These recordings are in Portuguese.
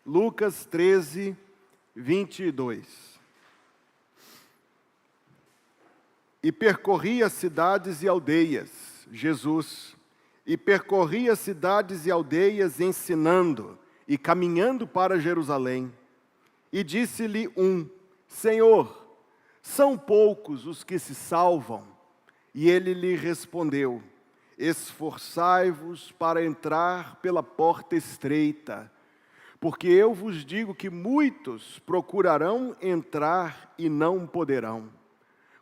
Lucas 13, 22. E percorria cidades e aldeias, Jesus, e percorria cidades e aldeias ensinando e caminhando para Jerusalém. E disse-lhe um: Senhor, são poucos os que se salvam? E ele lhe respondeu: esforçai-vos para entrar pela porta estreita, porque eu vos digo que muitos procurarão entrar e não poderão.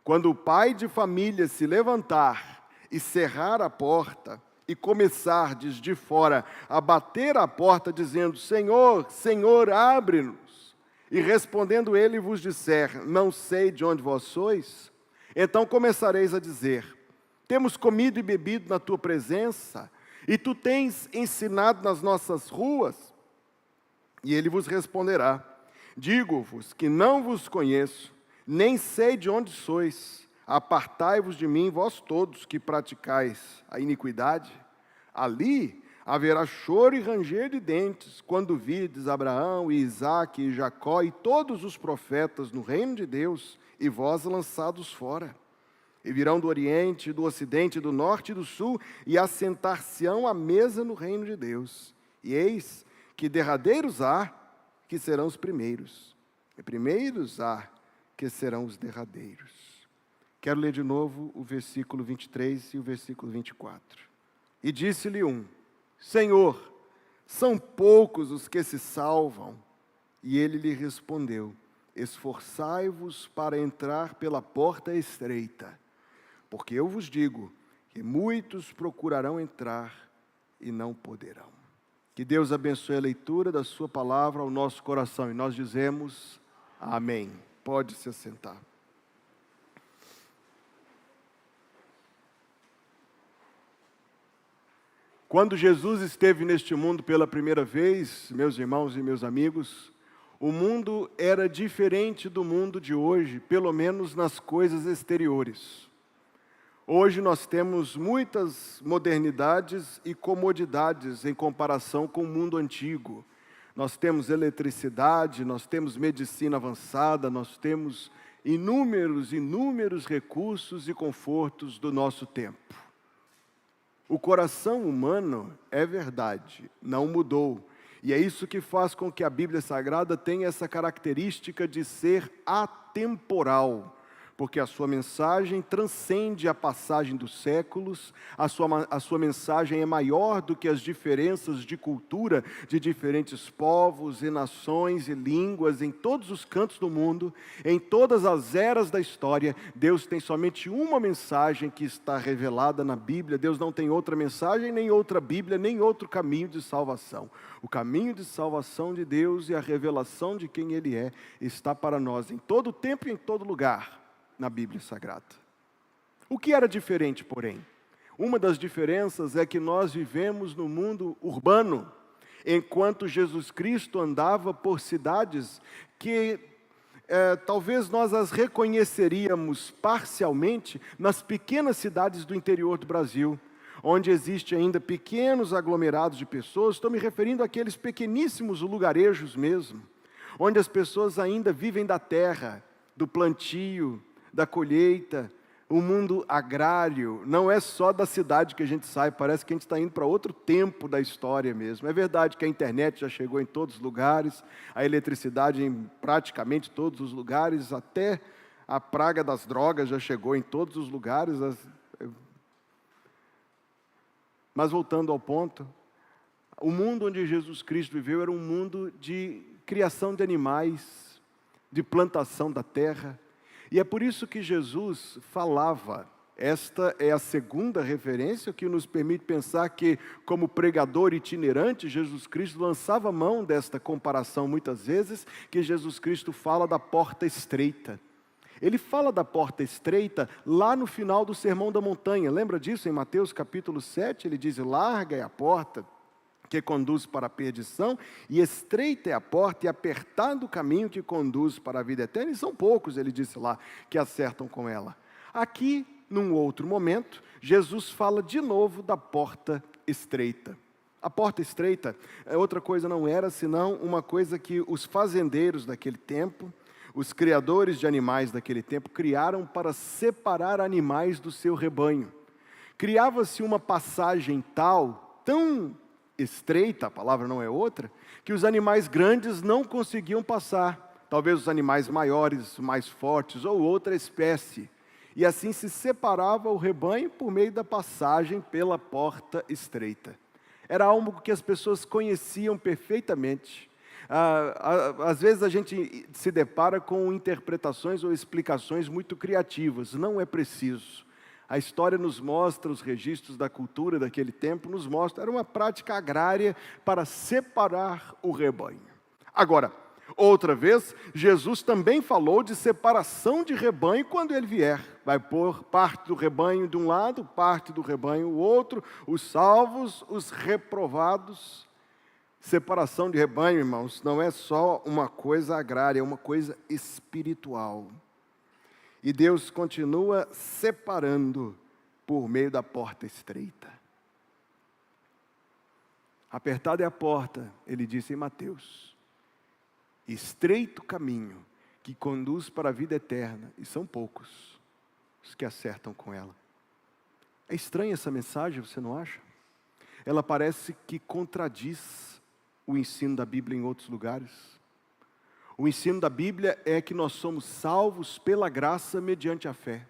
Quando o pai de família se levantar e cerrar a porta, e começardes de fora a bater à porta, dizendo: Senhor, Senhor, abre-nos, e respondendo ele vos disser: não sei de onde vós sois, então começareis a dizer: temos comido e bebido na tua presença, e tu tens ensinado nas nossas ruas. E ele vos responderá: digo-vos que não vos conheço, nem sei de onde sois. Apartai-vos de mim, vós todos que praticais a iniquidade. Ali haverá choro e ranger de dentes, quando virdes Abraão e Isaque e Jacó e todos os profetas no reino de Deus, e vós lançados fora. E virão do Oriente, do Ocidente, do Norte e do Sul, e assentar-se-ão à mesa no reino de Deus. E eis que derradeiros há, que serão os primeiros, e primeiros há, que serão os derradeiros. Quero ler de novo o versículo 23 e o versículo 24. E disse-lhe um: Senhor, são poucos os que se salvam? E ele lhe respondeu: esforçai-vos para entrar pela porta estreita, porque eu vos digo que muitos procurarão entrar e não poderão. Que Deus abençoe a leitura da sua palavra ao nosso coração. E nós dizemos amém. Pode se assentar. Quando Jesus esteve neste mundo pela primeira vez, meus irmãos e meus amigos, o mundo era diferente do mundo de hoje, pelo menos nas coisas exteriores. Hoje nós temos muitas modernidades e comodidades em comparação com o mundo antigo. Nós temos eletricidade, nós temos medicina avançada, nós temos inúmeros recursos e confortos do nosso tempo. O coração humano, é verdade, não mudou. E é isso que faz com que a Bíblia Sagrada tenha essa característica de ser atemporal. Porque a sua mensagem transcende a passagem dos séculos, a sua mensagem é maior do que as diferenças de cultura de diferentes povos e nações e línguas em todos os cantos do mundo, em todas as eras da história. Deus tem somente uma mensagem que está revelada na Bíblia. Deus não tem outra mensagem, nem outra Bíblia, nem outro caminho de salvação. O caminho de salvação de Deus e a revelação de quem Ele é está para nós em todo tempo e em todo lugar na Bíblia Sagrada. O que era diferente, porém? Uma das diferenças é que nós vivemos no mundo urbano, enquanto Jesus Cristo andava por cidades que talvez nós as reconheceríamos parcialmente nas pequenas cidades do interior do Brasil, onde existe ainda pequenos aglomerados de pessoas. Estou me referindo àqueles pequeníssimos lugarejos mesmo, onde as pessoas ainda vivem da terra, do plantio, da colheita. O mundo agrário não é só da cidade que a gente sai, parece que a gente está indo para outro tempo da história mesmo. É verdade que a internet já chegou em todos os lugares, a eletricidade em praticamente todos os lugares, até a praga das drogas já chegou em todos os lugares. Mas voltando ao ponto, o mundo onde Jesus Cristo viveu era um mundo de criação de animais, de plantação da terra. E é por isso que Jesus falava. Esta é a segunda referência que nos permite pensar que, como pregador itinerante, Jesus Cristo lançava mão desta comparação muitas vezes, que Jesus Cristo fala da porta estreita. Ele fala da porta estreita lá no final do Sermão da Montanha. Lembra disso? Em Mateus capítulo 7, ele diz: larga é a porta que conduz para a perdição, e estreita é a porta e apertado o caminho que conduz para a vida eterna, e são poucos, ele disse lá, que acertam com ela. Aqui, num outro momento, Jesus fala de novo da porta estreita. A porta estreita, outra coisa não era senão uma coisa que os fazendeiros daquele tempo, os criadores de animais daquele tempo, criaram para separar animais do seu rebanho. Criava-se uma passagem tão estreita, a palavra não é outra, que os animais grandes não conseguiam passar. Talvez os animais maiores, mais fortes, ou outra espécie. E assim se separava o rebanho por meio da passagem pela porta estreita. Era algo que as pessoas conheciam perfeitamente. Às vezes a gente se depara com interpretações ou explicações muito criativas. Não é preciso. A história nos mostra, os registros da cultura daquele tempo nos mostram, era uma prática agrária para separar o rebanho. Agora, outra vez, Jesus também falou de separação de rebanho quando ele vier. Vai pôr parte do rebanho de um lado, parte do rebanho do outro, os salvos, os reprovados. Separação de rebanho, irmãos, não é só uma coisa agrária, é uma coisa espiritual. E Deus continua separando por meio da porta estreita. Apertada é a porta, ele disse em Mateus. Estreito caminho que conduz para a vida eterna, e são poucos os que acertam com ela. É estranha essa mensagem, você não acha? Ela parece que contradiz o ensino da Bíblia em outros lugares. O ensino da Bíblia é que nós somos salvos pela graça mediante a fé.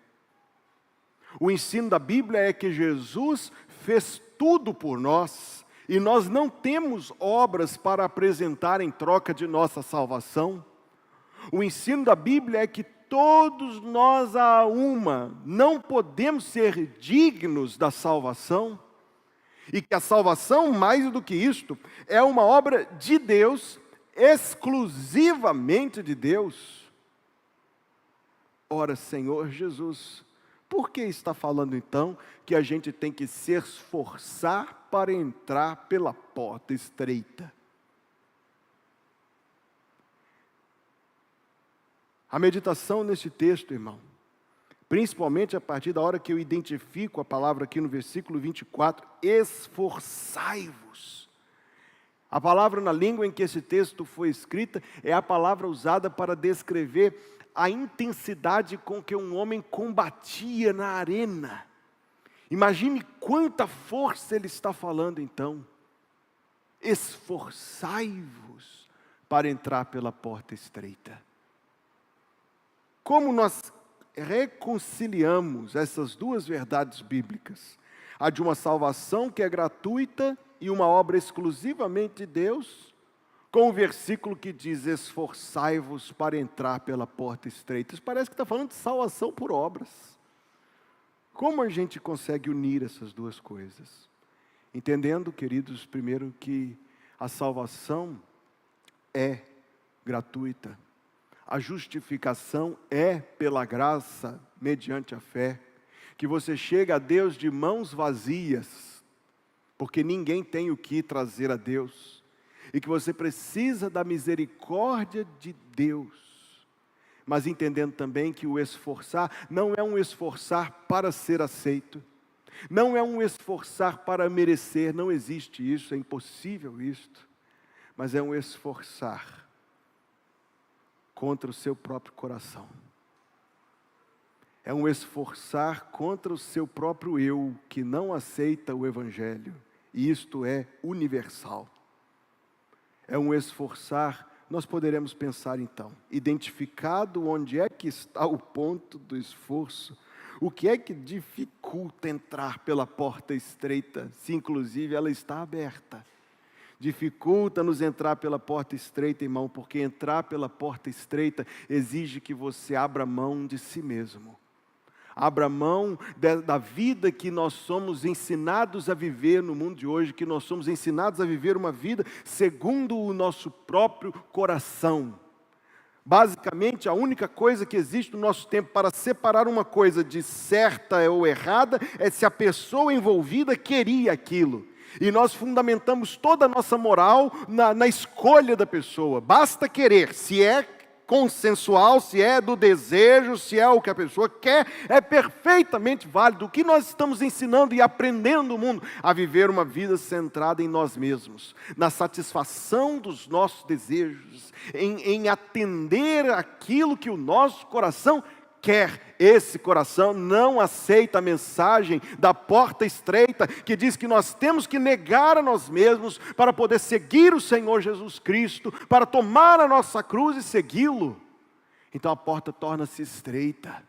O ensino da Bíblia é que Jesus fez tudo por nós e nós não temos obras para apresentar em troca de nossa salvação. O ensino da Bíblia é que todos nós a uma não podemos ser dignos da salvação e que a salvação, mais do que isto, é uma obra de Deus, exclusivamente de Deus. Ora, Senhor Jesus, por que está falando então que a gente tem que se esforçar para entrar pela porta estreita? A meditação neste texto, irmão, principalmente a partir da hora que eu identifico a palavra aqui no versículo 24, esforçai-vos. A palavra na língua em que esse texto foi escrita é a palavra usada para descrever a intensidade com que um homem combatia na arena. Imagine quanta força ele está falando então. Esforçai-vos para entrar pela porta estreita. Como nós reconciliamos essas duas verdades bíblicas? A de uma salvação que é gratuita e uma obra exclusivamente de Deus, com o versículo que diz, esforçai-vos para entrar pela porta estreita. Isso parece que está falando de salvação por obras. Como a gente consegue unir essas duas coisas? Entendendo, queridos, primeiro que a salvação é gratuita. A justificação é pela graça, mediante a fé. Que você chega a Deus de mãos vazias, porque ninguém tem o que trazer a Deus. E que você precisa da misericórdia de Deus. Mas entendendo também que o esforçar não é um esforçar para ser aceito. Não é um esforçar para merecer, não existe isso, é impossível isto. Mas é um esforçar contra o seu próprio coração. É um esforçar contra o seu próprio eu, que não aceita o Evangelho. E isto é universal. É um esforçar, nós poderemos pensar então, identificado onde é que está o ponto do esforço, o que é que dificulta entrar pela porta estreita, se inclusive ela está aberta. Dificulta-nos entrar pela porta estreita, irmão, porque entrar pela porta estreita exige que você abra mão de si mesmo. Abra mão da vida que nós somos ensinados a viver no mundo de hoje, que nós somos ensinados a viver uma vida segundo o nosso próprio coração. Basicamente, a única coisa que existe no nosso tempo para separar uma coisa de certa ou errada é se a pessoa envolvida queria aquilo. E nós fundamentamos toda a nossa moral na escolha da pessoa. Basta querer, se é consensual, se é do desejo, se é o que a pessoa quer, é perfeitamente válido. O que nós estamos ensinando e aprendendo no mundo? A viver uma vida centrada em nós mesmos, na satisfação dos nossos desejos, em atender aquilo que o nosso coração quer. Esse coração não aceita a mensagem da porta estreita, que diz que nós temos que negar a nós mesmos para poder seguir o Senhor Jesus Cristo, para tomar a nossa cruz e segui-lo. Então a porta torna-se estreita,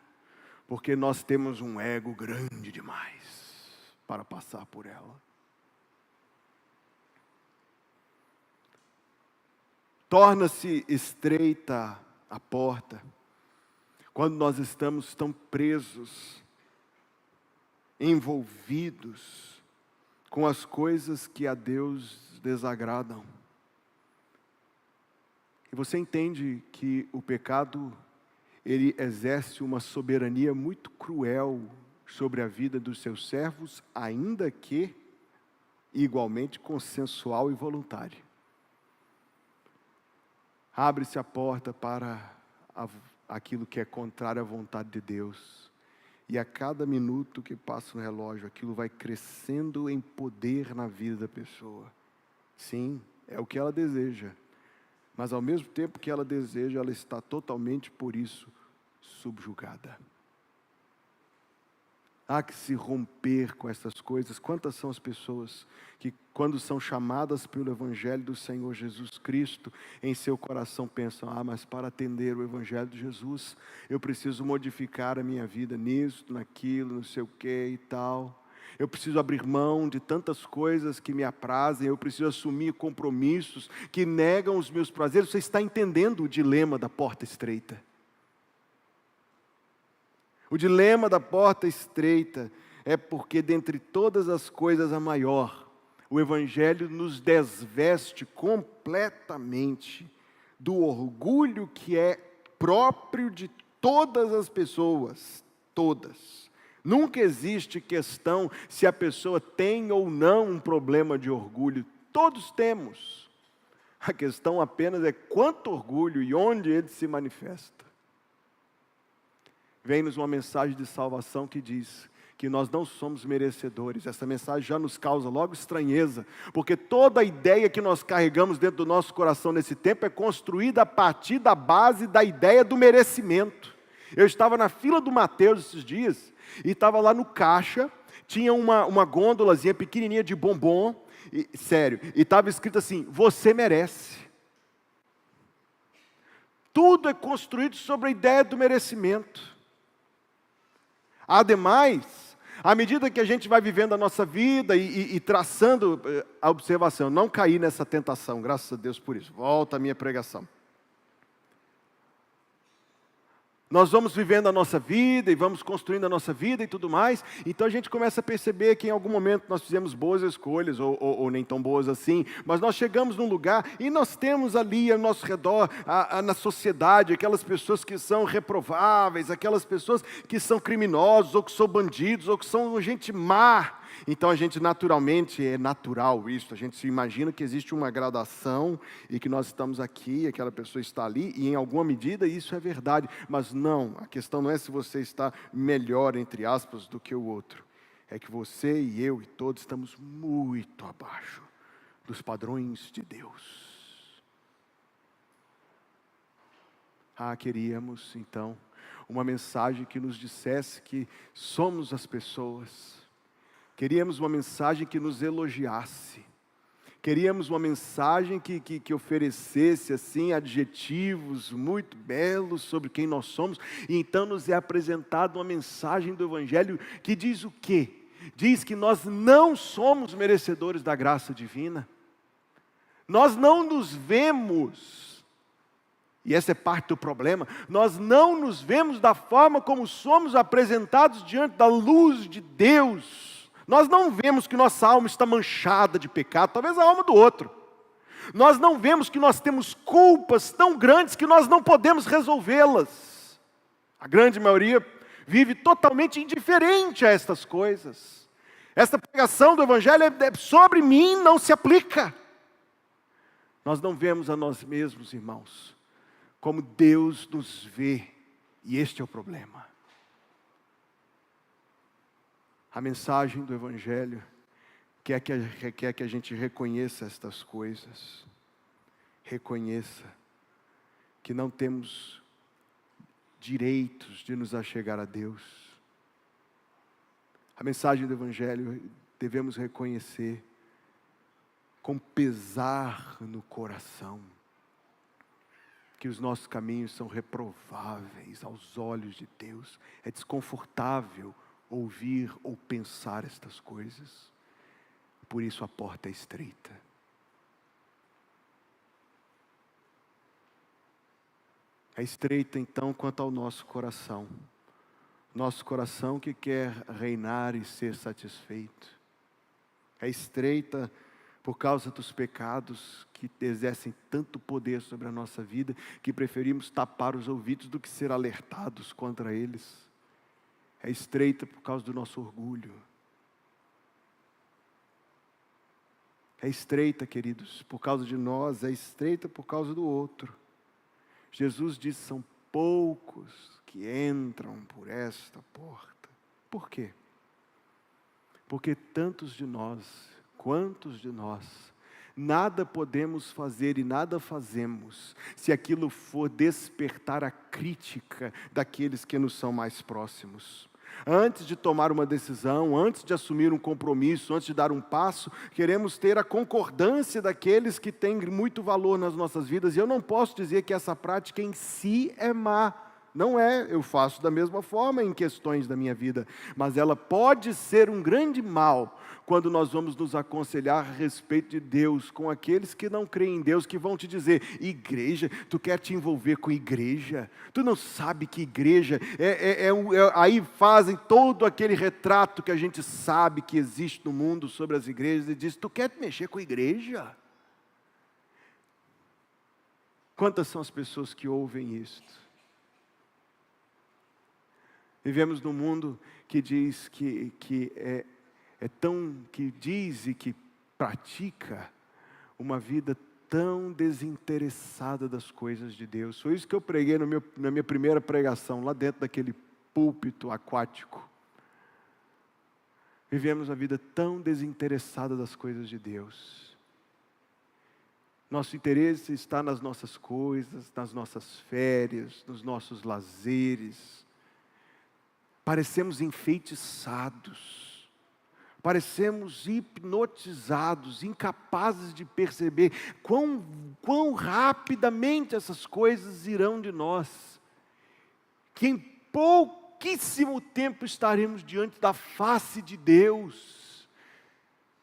porque nós temos um ego grande demais para passar por ela. Torna-se estreita a porta quando nós estamos tão presos, envolvidos com as coisas que a Deus desagradam. E você entende que o pecado, ele exerce uma soberania muito cruel sobre a vida dos seus servos, ainda que igualmente consensual e voluntário. Abre-se a porta para aquilo que é contrário à vontade de Deus. E a cada minuto que passa no relógio, aquilo vai crescendo em poder na vida da pessoa. Sim, é o que ela deseja. Mas ao mesmo tempo que ela deseja, ela está totalmente por isso subjugada. Há que se romper com essas coisas. Quantas são as pessoas que, quando são chamadas pelo Evangelho do Senhor Jesus Cristo, em seu coração pensam: mas para atender o Evangelho de Jesus, eu preciso modificar a minha vida nisso, naquilo, não sei o que e tal. Eu preciso abrir mão de tantas coisas que me aprazem, eu preciso assumir compromissos que negam os meus prazeres. Você está entendendo o dilema da porta estreita? O dilema da porta estreita é porque, dentre todas as coisas, a maior, o Evangelho nos desveste completamente do orgulho que é próprio de todas as pessoas, todas. Nunca existe questão se a pessoa tem ou não um problema de orgulho, todos temos. A questão apenas é quanto orgulho e onde ele se manifesta. Vem-nos uma mensagem de salvação que diz que nós não somos merecedores. Essa mensagem já nos causa logo estranheza, porque toda a ideia que nós carregamos dentro do nosso coração nesse tempo é construída a partir da base da ideia do merecimento. Eu estava na fila do Mateus esses dias, e estava lá no caixa, tinha uma gôndolazinha pequenininha de bombom, e estava escrito assim: você merece. Tudo é construído sobre a ideia do merecimento. Ademais, à medida que a gente vai vivendo a nossa vida e traçando a observação, não cair nessa tentação, graças a Deus por isso, volta a minha pregação. Nós vamos vivendo a nossa vida e vamos construindo a nossa vida e tudo mais, então a gente começa a perceber que em algum momento nós fizemos boas escolhas, ou nem tão boas assim, mas nós chegamos num lugar e nós temos ali ao nosso redor, na sociedade, aquelas pessoas que são reprováveis, aquelas pessoas que são criminosos, ou que são bandidos, ou que são gente má. Então a gente naturalmente, é natural isso, a gente se imagina que existe uma gradação e que nós estamos aqui, aquela pessoa está ali, e em alguma medida isso é verdade, mas não, a questão não é se você está melhor, entre aspas, do que o outro, é que você e eu e todos estamos muito abaixo dos padrões de Deus. Queríamos então uma mensagem que nos dissesse que somos as pessoas. Queríamos uma mensagem que nos elogiasse. Queríamos uma mensagem que oferecesse assim adjetivos muito belos sobre quem nós somos. E então nos é apresentada uma mensagem do Evangelho que diz o quê? Diz que nós não somos merecedores da graça divina. Nós não nos vemos, e essa é parte do problema, nós não nos vemos da forma como somos apresentados diante da luz de Deus. Nós não vemos que nossa alma está manchada de pecado, talvez a alma do outro. Nós não vemos que nós temos culpas tão grandes que nós não podemos resolvê-las. A grande maioria vive totalmente indiferente a estas coisas. Esta pregação do Evangelho é sobre mim, não se aplica. Nós não vemos a nós mesmos, irmãos, como Deus nos vê, e este é o problema. A mensagem do Evangelho quer que a gente reconheça estas coisas, reconheça que não temos direitos de nos achegar a Deus. A mensagem do Evangelho devemos reconhecer com pesar no coração que os nossos caminhos são reprováveis aos olhos de Deus. É desconfortável ouvir ou pensar estas coisas. Por isso a porta é estreita. É estreita então quanto ao nosso coração. Nosso coração que quer reinar e ser satisfeito. É estreita por causa dos pecados que exercem tanto poder sobre a nossa vida, que preferimos tapar os ouvidos do que ser alertados contra eles. É estreita por causa do nosso orgulho. É estreita, queridos, por causa de nós, é estreita por causa do outro. Jesus disse, são poucos que entram por esta porta. Por quê? Porque tantos de nós, quantos de nós, nada podemos fazer e nada fazemos, se aquilo for despertar a crítica daqueles que nos são mais próximos. Antes de tomar uma decisão, antes de assumir um compromisso, antes de dar um passo, queremos ter a concordância daqueles que têm muito valor nas nossas vidas. E eu não posso dizer que essa prática em si é má. Não é, eu faço da mesma forma em questões da minha vida. Mas ela pode ser um grande mal quando nós vamos nos aconselhar a respeito de Deus com aqueles que não creem em Deus, que vão te dizer, igreja, tu quer te envolver com igreja? Tu não sabe que igreja aí fazem todo aquele retrato que a gente sabe que existe no mundo sobre as igrejas e diz, tu quer te mexer com igreja? Quantas são as pessoas que ouvem isto? Vivemos num mundo que diz que diz e que pratica uma vida tão desinteressada das coisas de Deus. Foi isso que eu preguei na minha primeira pregação, lá dentro daquele púlpito aquático. Vivemos uma vida tão desinteressada das coisas de Deus. Nosso interesse está nas nossas coisas, nas nossas férias, nos nossos lazeres. Parecemos enfeitiçados, parecemos hipnotizados, incapazes de perceber quão rapidamente essas coisas irão de nós, que em pouquíssimo tempo estaremos diante da face de Deus,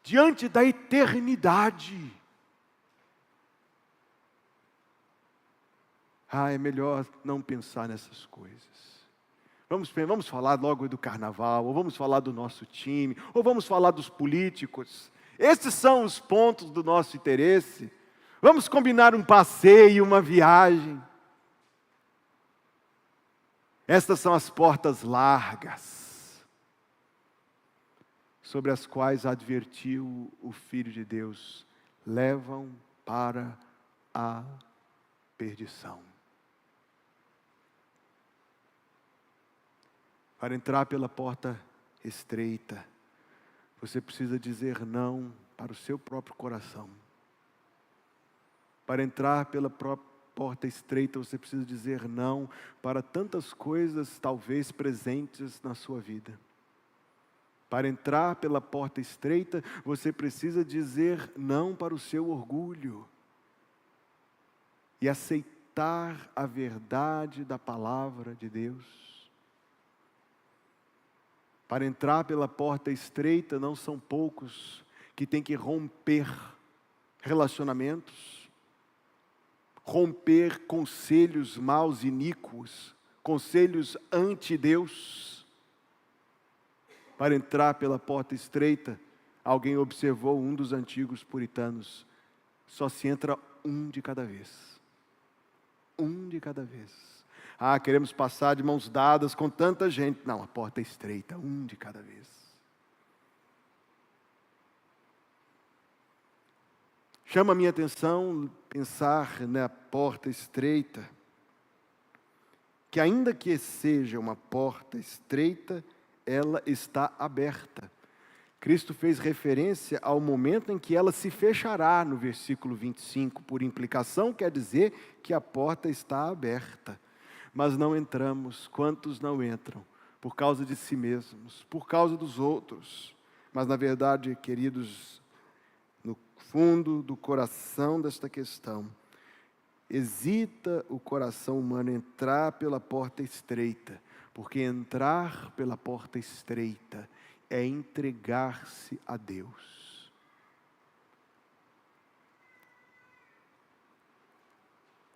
diante da eternidade. É melhor não pensar nessas coisas. Vamos falar logo do carnaval, ou vamos falar do nosso time, ou vamos falar dos políticos. Esses são os pontos do nosso interesse. Vamos combinar um passeio, uma viagem. Estas são as portas largas, sobre as quais advertiu o Filho de Deus, levam para a perdição. Para entrar pela porta estreita, você precisa dizer não para o seu próprio coração. Para entrar pela porta estreita, você precisa dizer não para tantas coisas, talvez presentes na sua vida. Para entrar pela porta estreita, você precisa dizer não para o seu orgulho e aceitar a verdade da palavra de Deus. Para entrar pela porta estreita, não são poucos que têm que romper relacionamentos, romper conselhos maus, iníquos, conselhos anti-Deus. Para entrar pela porta estreita, alguém observou um dos antigos puritanos, só se entra um de cada vez. Um de cada vez. Queremos passar de mãos dadas com tanta gente. Não, a porta é estreita, um de cada vez. Chama a minha atenção pensar na porta estreita, que ainda que seja uma porta estreita, ela está aberta. Cristo fez referência ao momento em que ela se fechará, no versículo 25. Por implicação, quer dizer que a porta está aberta. Mas não entramos. Quantos não entram? Por causa de si mesmos, por causa dos outros. Mas, na verdade, queridos, no fundo do coração desta questão, hesita o coração humano entrar pela porta estreita, porque entrar pela porta estreita é entregar-se a Deus.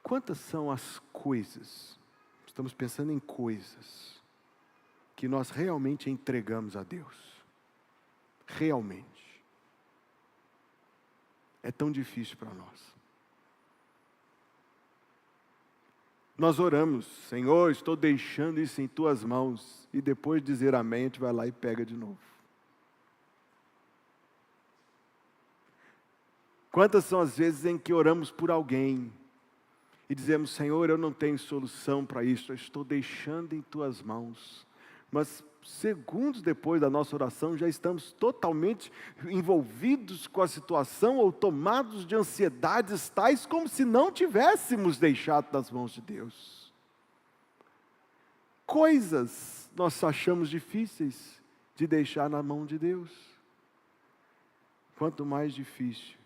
Quantas são as coisas, estamos pensando em coisas, que nós realmente entregamos a Deus? Realmente. É tão difícil para nós. Nós oramos, Senhor, estou deixando isso em tuas mãos, e depois de dizer amém, a gente vai lá e pega de novo. Quantas são as vezes em que oramos por alguém, e dizemos, Senhor, eu não tenho solução para isso, eu estou deixando em tuas mãos, mas segundos depois da nossa oração, já estamos totalmente envolvidos com a situação, ou tomados de ansiedades tais, como se não tivéssemos deixado nas mãos de Deus. Coisas nós achamos difíceis de deixar na mão de Deus. Quanto mais difícil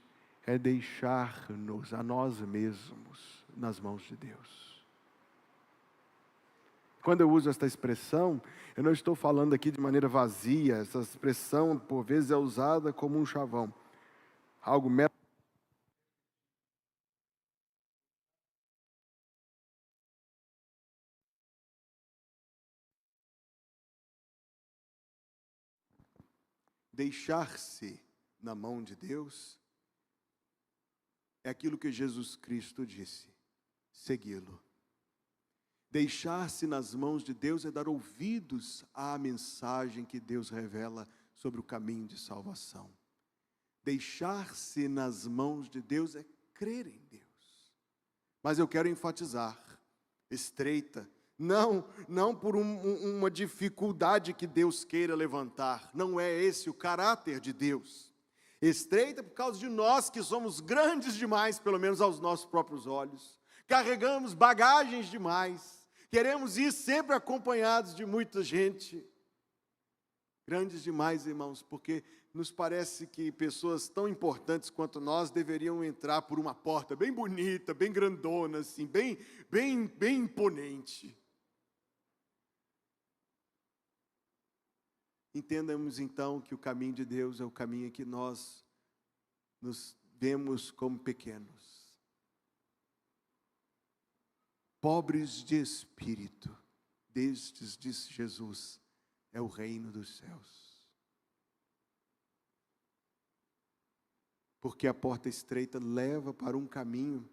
é deixar-nos a nós mesmos nas mãos de Deus. Quando eu uso esta expressão, eu não estou falando aqui de maneira vazia. Essa expressão, por vezes, é usada como um chavão. Algo mero. Deixar-se na mão de Deus é aquilo que Jesus Cristo disse: segui-lo. Deixar-se nas mãos de Deus é dar ouvidos à mensagem que Deus revela sobre o caminho de salvação. Deixar-se nas mãos de Deus é crer em Deus. Mas eu quero enfatizar, estreita, não por uma dificuldade que Deus queira levantar, não é esse o caráter de Deus. Estreita por causa de nós que somos grandes demais, pelo menos aos nossos próprios olhos, carregamos bagagens demais, queremos ir sempre acompanhados de muita gente. Grandes demais, irmãos, porque nos parece que pessoas tão importantes quanto nós deveriam entrar por uma porta bem bonita, bem grandona, assim, bem imponente. Entendamos então que o caminho de Deus é o caminho em que nós nos vemos como pequenos. Pobres de espírito, destes, disse Jesus, é o reino dos céus. Porque a porta estreita leva para um caminho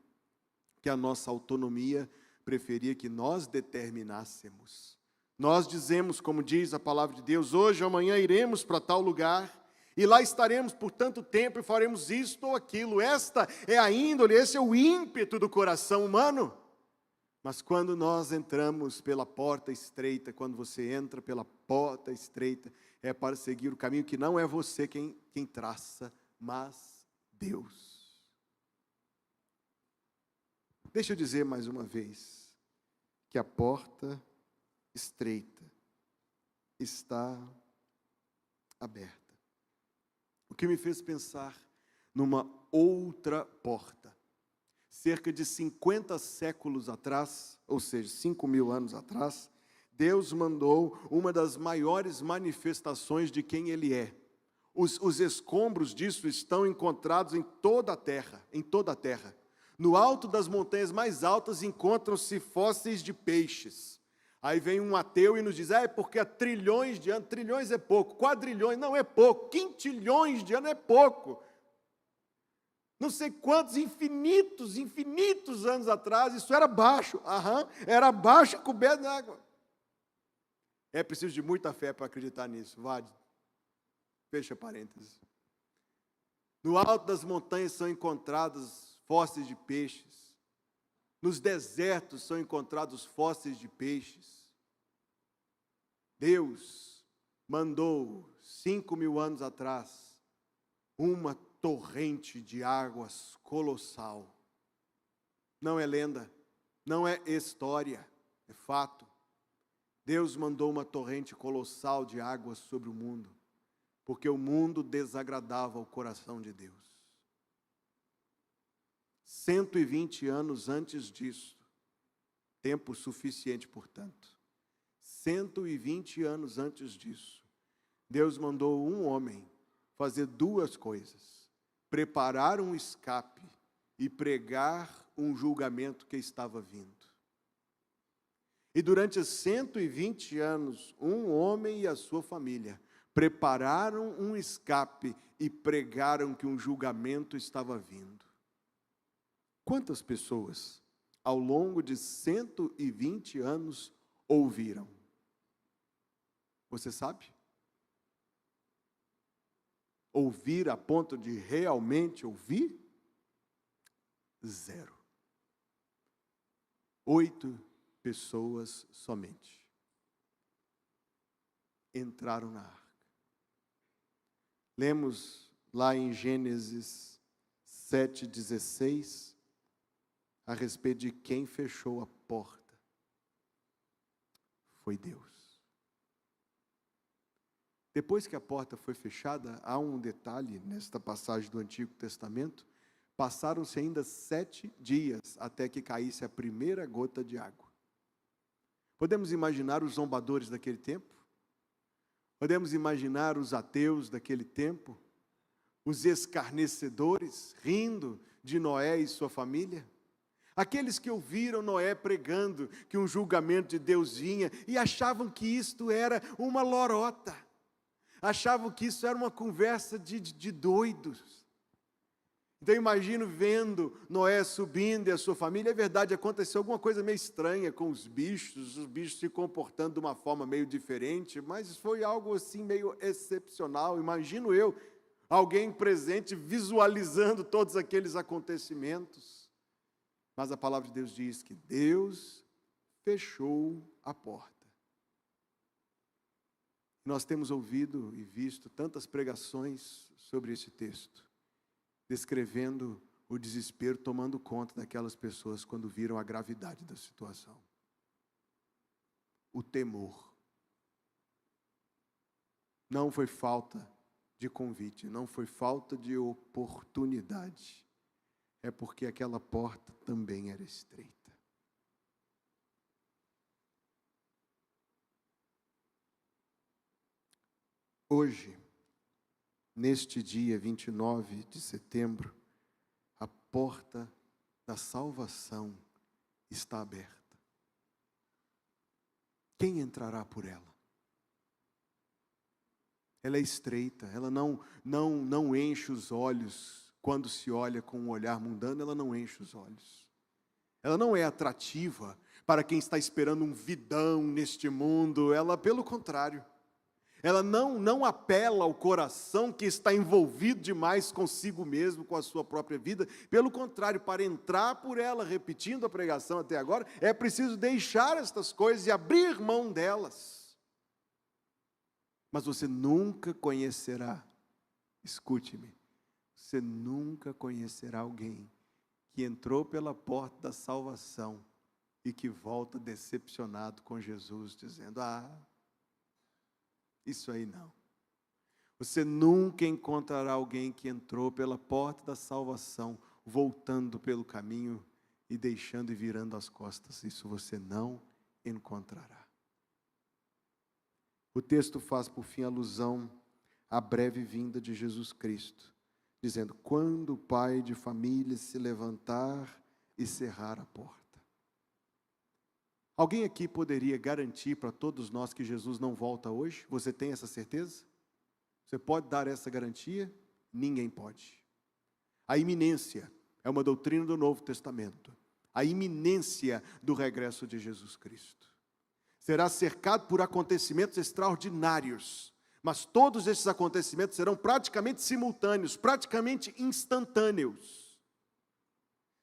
que a nossa autonomia preferia que nós determinássemos. Nós dizemos, como diz a palavra de Deus, hoje ou amanhã iremos para tal lugar, e lá estaremos por tanto tempo e faremos isto ou aquilo. Esta é a índole, esse é o ímpeto do coração humano. Mas quando nós entramos pela porta estreita, quando você entra pela porta estreita, é para seguir o caminho que não é você quem traça, mas Deus. Deixa eu dizer mais uma vez, que a porta estreita está aberta. O que me fez pensar numa outra porta. Cerca de 50 séculos atrás, ou seja, 5.000 anos atrás, Deus mandou uma das maiores manifestações de quem Ele é. Os escombros disso estão encontrados em toda a terra, em toda a terra. No alto das montanhas mais altas encontram-se fósseis de peixes. Aí vem um ateu e nos diz, é porque há trilhões de anos, trilhões é pouco, quadrilhões não é pouco, quintilhões de anos é pouco. Não sei quantos infinitos anos atrás, isso era baixo, era baixo, coberto de água. É preciso de muita fé para acreditar nisso, fecha parênteses. No alto das montanhas são encontrados fósseis de peixes. Nos desertos são encontrados fósseis de peixes. Deus mandou, 5.000 anos atrás, uma torrente de águas colossal. Não é lenda, não é história, é fato. Deus mandou uma torrente colossal de águas sobre o mundo, porque o mundo desagradava o coração de Deus. 120 anos antes disso, tempo suficiente, portanto, 120 anos antes disso, Deus mandou um homem fazer duas coisas: preparar um escape e pregar um julgamento que estava vindo. E durante 120 anos, um homem e a sua família prepararam um escape e pregaram que um julgamento estava vindo. Quantas pessoas, ao longo de 120 anos, ouviram? Você sabe? Ouvir a ponto de realmente ouvir? 0. 8 pessoas somente entraram na arca. Lemos lá em Gênesis 7,16 a respeito de quem fechou a porta. Foi Deus. Depois que a porta foi fechada, há um detalhe nesta passagem do Antigo Testamento: passaram-se ainda 7 dias até que caísse a primeira gota de água. Podemos imaginar os zombadores daquele tempo? Podemos imaginar os ateus daquele tempo? Os escarnecedores rindo de Noé e sua família? Aqueles que ouviram Noé pregando que um julgamento de Deus vinha e achavam que isto era uma lorota. Achavam que isso era uma conversa de doidos. Então eu imagino vendo Noé subindo e a sua família. É verdade, aconteceu alguma coisa meio estranha com os bichos se comportando de uma forma meio diferente, mas foi algo assim meio excepcional. Imagino eu, alguém presente visualizando todos aqueles acontecimentos. Mas a palavra de Deus diz que Deus fechou a porta. Nós temos ouvido e visto tantas pregações sobre esse texto, descrevendo o desespero tomando conta daquelas pessoas quando viram a gravidade da situação. O temor. Não foi falta de convite, não foi falta de oportunidade. É porque aquela porta também era estreita. Hoje, neste dia 29 de setembro, a porta da salvação está aberta. Quem entrará por ela? Ela é estreita, ela não enche os olhos. Quando se olha com um olhar mundano, ela não enche os olhos. Ela não é atrativa para quem está esperando um vidão neste mundo. Ela, pelo contrário, ela não apela ao coração que está envolvido demais consigo mesmo, com a sua própria vida. Pelo contrário, para entrar por ela, repetindo a pregação até agora, é preciso deixar estas coisas e abrir mão delas. Mas você nunca conhecerá, escute-me, você nunca conhecerá alguém que entrou pela porta da salvação e que volta decepcionado com Jesus, dizendo: isso aí não. Você nunca encontrará alguém que entrou pela porta da salvação, voltando pelo caminho e deixando e virando as costas. Isso você não encontrará. O texto faz, por fim, alusão à breve vinda de Jesus Cristo, dizendo: quando o pai de família se levantar e cerrar a porta. Alguém aqui poderia garantir para todos nós que Jesus não volta hoje? Você tem essa certeza? Você pode dar essa garantia? Ninguém pode. A iminência é uma doutrina do Novo Testamento. A iminência do regresso de Jesus Cristo. Será cercado por acontecimentos extraordinários, mas todos esses acontecimentos serão praticamente simultâneos, praticamente instantâneos.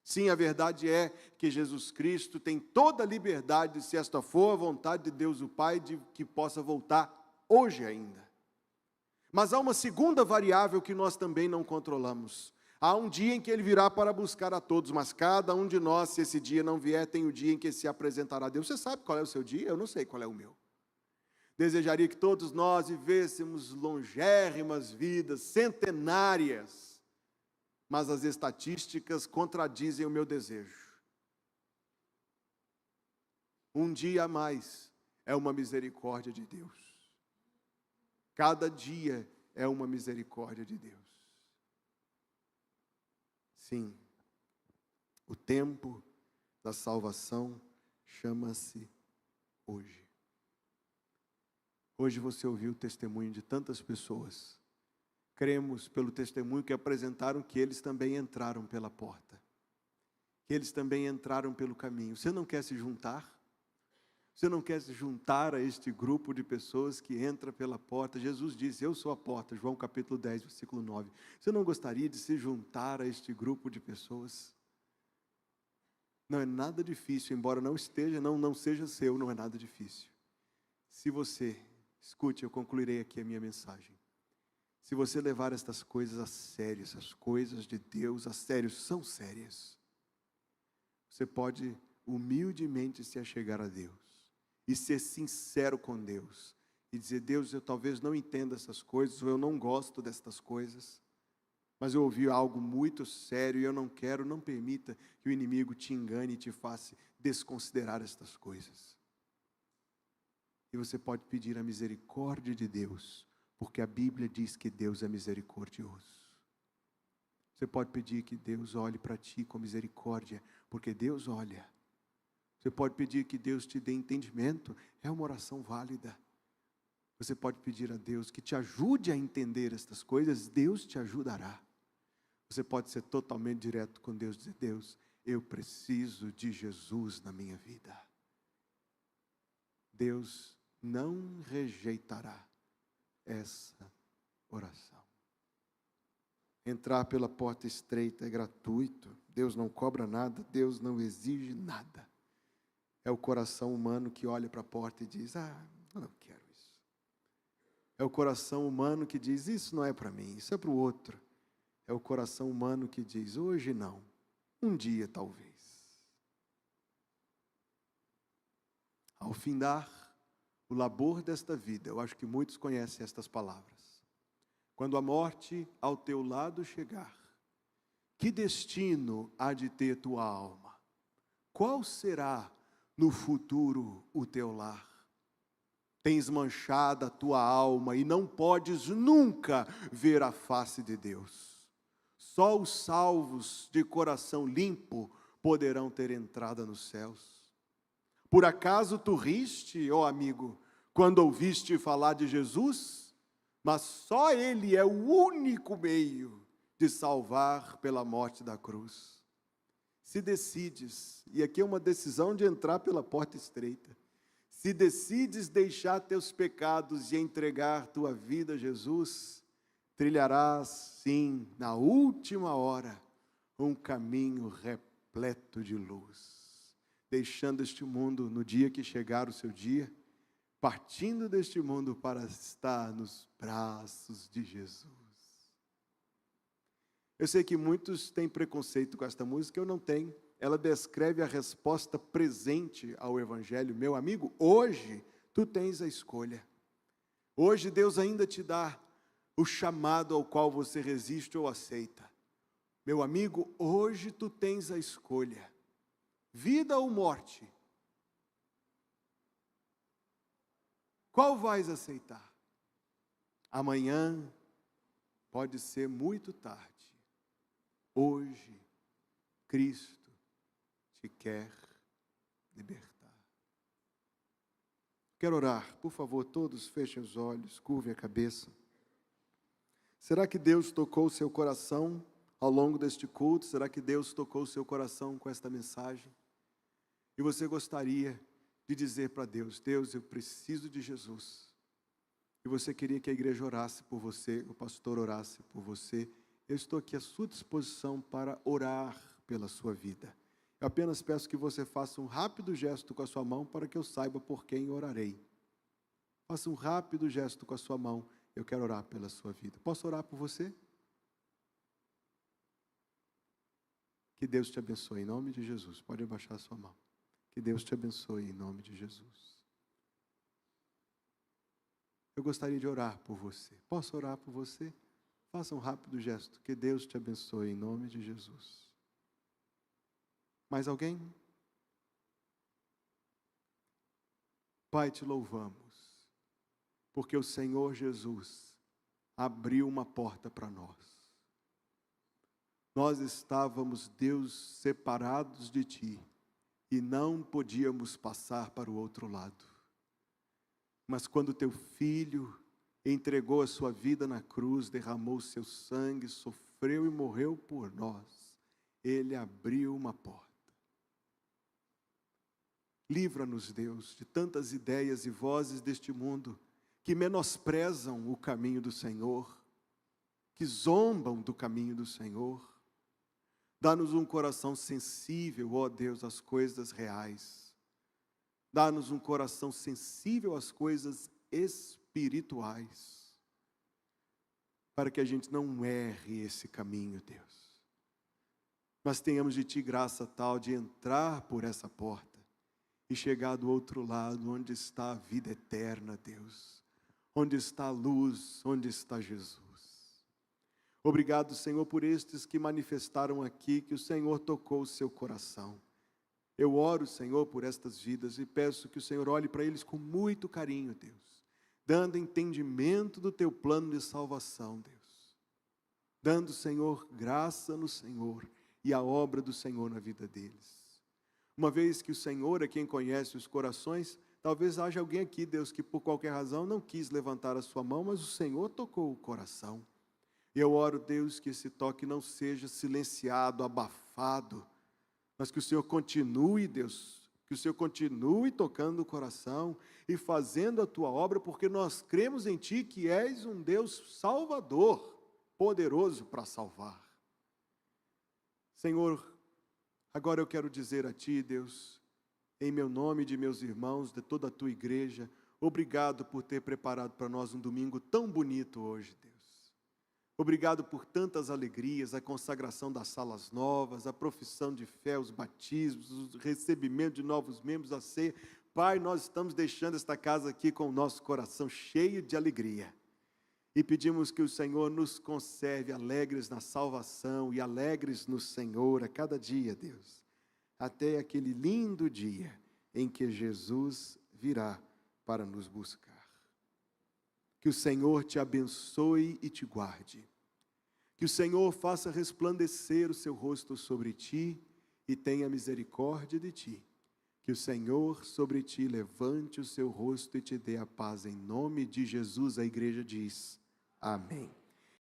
Sim, a verdade é que Jesus Cristo tem toda a liberdade, se esta for a vontade de Deus o Pai, de que possa voltar hoje ainda. Mas há uma segunda variável que nós também não controlamos. Há um dia em que Ele virá para buscar a todos, mas cada um de nós, se esse dia não vier, tem o dia em que se apresentará a Deus. Você sabe qual é o seu dia? Eu não sei qual é o meu. Desejaria que todos nós vivêssemos longérrimas vidas, centenárias, mas as estatísticas contradizem o meu desejo. Um dia a mais é uma misericórdia de Deus. Cada dia é uma misericórdia de Deus. Sim, o tempo da salvação chama-se hoje. Hoje você ouviu o testemunho de tantas pessoas. Cremos pelo testemunho que apresentaram que eles também entraram pela porta. Que eles também entraram pelo caminho. Você não quer se juntar? Você não quer se juntar a este grupo de pessoas que entra pela porta? Jesus disse, eu sou a porta, João capítulo 10, versículo 9. Você não gostaria de se juntar a este grupo de pessoas? Não é nada difícil, embora não seja seu, não é nada difícil. Se você, escute, eu concluirei aqui a minha mensagem. Se você levar estas coisas a sério, essas coisas de Deus a sério, são sérias. Você pode humildemente se achegar a Deus. E ser sincero com Deus. E dizer, Deus, eu talvez não entenda essas coisas, ou eu não gosto destas coisas. Mas eu ouvi algo muito sério e eu não quero, não permita que o inimigo te engane e te faça desconsiderar estas coisas. E você pode pedir a misericórdia de Deus, porque a Bíblia diz que Deus é misericordioso. Você pode pedir que Deus olhe para ti com misericórdia, porque Deus olha. Você pode pedir que Deus te dê entendimento, é uma oração válida. Você pode pedir a Deus que te ajude a entender estas coisas, Deus te ajudará. Você pode ser totalmente direto com Deus, dizer, Deus, eu preciso de Jesus na minha vida. Deus não rejeitará essa oração. Entrar pela porta estreita é gratuito, Deus não cobra nada, Deus não exige nada. É o coração humano que olha para a porta e diz, eu não quero isso. É o coração humano que diz, isso não é para mim, isso é para o outro. É o coração humano que diz, hoje não, um dia talvez. Ao findar o labor desta vida, eu acho que muitos conhecem estas palavras. Quando a morte ao teu lado chegar, que destino há de ter tua alma? Qual será no futuro o teu lar? Tens manchada a tua alma e não podes nunca ver a face de Deus. Só os salvos de coração limpo poderão ter entrada nos céus. Por acaso tu riste, ó amigo, quando ouviste falar de Jesus? Mas só Ele é o único meio de salvar pela morte da cruz. Se decides, e aqui é uma decisão de entrar pela porta estreita, se decides deixar teus pecados e entregar tua vida a Jesus, trilharás, sim, na última hora, um caminho repleto de luz, deixando este mundo no dia que chegar o seu dia, partindo deste mundo para estar nos braços de Jesus. Eu sei que muitos têm preconceito com esta música, eu não tenho. Ela descreve a resposta presente ao Evangelho. Meu amigo, hoje tu tens a escolha. Hoje Deus ainda te dá o chamado ao qual você resiste ou aceita. Meu amigo, hoje tu tens a escolha. Vida ou morte? Qual vais aceitar? Amanhã pode ser muito tarde. Hoje, Cristo te quer libertar. Quero orar, por favor, todos fechem os olhos, curvem a cabeça. Será que Deus tocou o seu coração ao longo deste culto? Será que Deus tocou o seu coração com esta mensagem? E você gostaria de dizer para Deus, Deus, eu preciso de Jesus. E você queria que a igreja orasse por você, o pastor orasse por você. Eu estou aqui à sua disposição para orar pela sua vida. Eu apenas peço que você faça um rápido gesto com a sua mão para que eu saiba por quem orarei. Faça um rápido gesto com a sua mão. Eu quero orar pela sua vida. Posso orar por você? Que Deus te abençoe em nome de Jesus. Pode abaixar a sua mão. Que Deus te abençoe em nome de Jesus. Eu gostaria de orar por você. Posso orar por você? Faça um rápido gesto. Que Deus te abençoe em nome de Jesus. Mais alguém? Pai, te louvamos, porque o Senhor Jesus abriu uma porta para nós. Nós estávamos, Deus, separados de Ti e não podíamos passar para o outro lado. Mas quando Teu Filho entregou a sua vida na cruz, derramou o seu sangue, sofreu e morreu por nós, Ele abriu uma porta. Livra-nos, Deus, de tantas ideias e vozes deste mundo que menosprezam o caminho do Senhor, que zombam do caminho do Senhor. Dá-nos um coração sensível, ó Deus, às coisas reais. Dá-nos um coração sensível às coisas espirituais, para que a gente não erre esse caminho, Deus. Mas tenhamos de Ti graça tal de entrar por essa porta e chegar do outro lado, onde está a vida eterna, Deus. Onde está a luz, onde está Jesus. Obrigado, Senhor, por estes que manifestaram aqui que o Senhor tocou o seu coração. Eu oro, Senhor, por estas vidas e peço que o Senhor olhe para eles com muito carinho, Deus, dando entendimento do Teu plano de salvação, Deus, dando, Senhor, graça no Senhor e a obra do Senhor na vida deles. Uma vez que o Senhor é quem conhece os corações, talvez haja alguém aqui, Deus, que por qualquer razão não quis levantar a sua mão, mas o Senhor tocou o coração. E eu oro, Deus, que esse toque não seja silenciado, abafado, mas que o Senhor continue, Deus, que o Senhor continue tocando o coração e fazendo a Tua obra, porque nós cremos em Ti que és um Deus salvador, poderoso para salvar. Senhor, agora eu quero dizer a Ti, Deus, em meu nome e de meus irmãos, de toda a Tua igreja, obrigado por ter preparado para nós um domingo tão bonito hoje, Deus. Obrigado por tantas alegrias, a consagração das salas novas, a profissão de fé, os batismos, o recebimento de novos membros, a ceia. Pai, nós estamos deixando esta casa aqui com o nosso coração cheio de alegria. E pedimos que o Senhor nos conserve alegres na salvação e alegres no Senhor a cada dia, Deus. Até aquele lindo dia em que Jesus virá para nos buscar. Que o Senhor te abençoe e te guarde. Que o Senhor faça resplandecer o seu rosto sobre ti e tenha misericórdia de ti. Que o Senhor sobre ti levante o seu rosto e te dê a paz. Em nome de Jesus, a igreja diz: amém.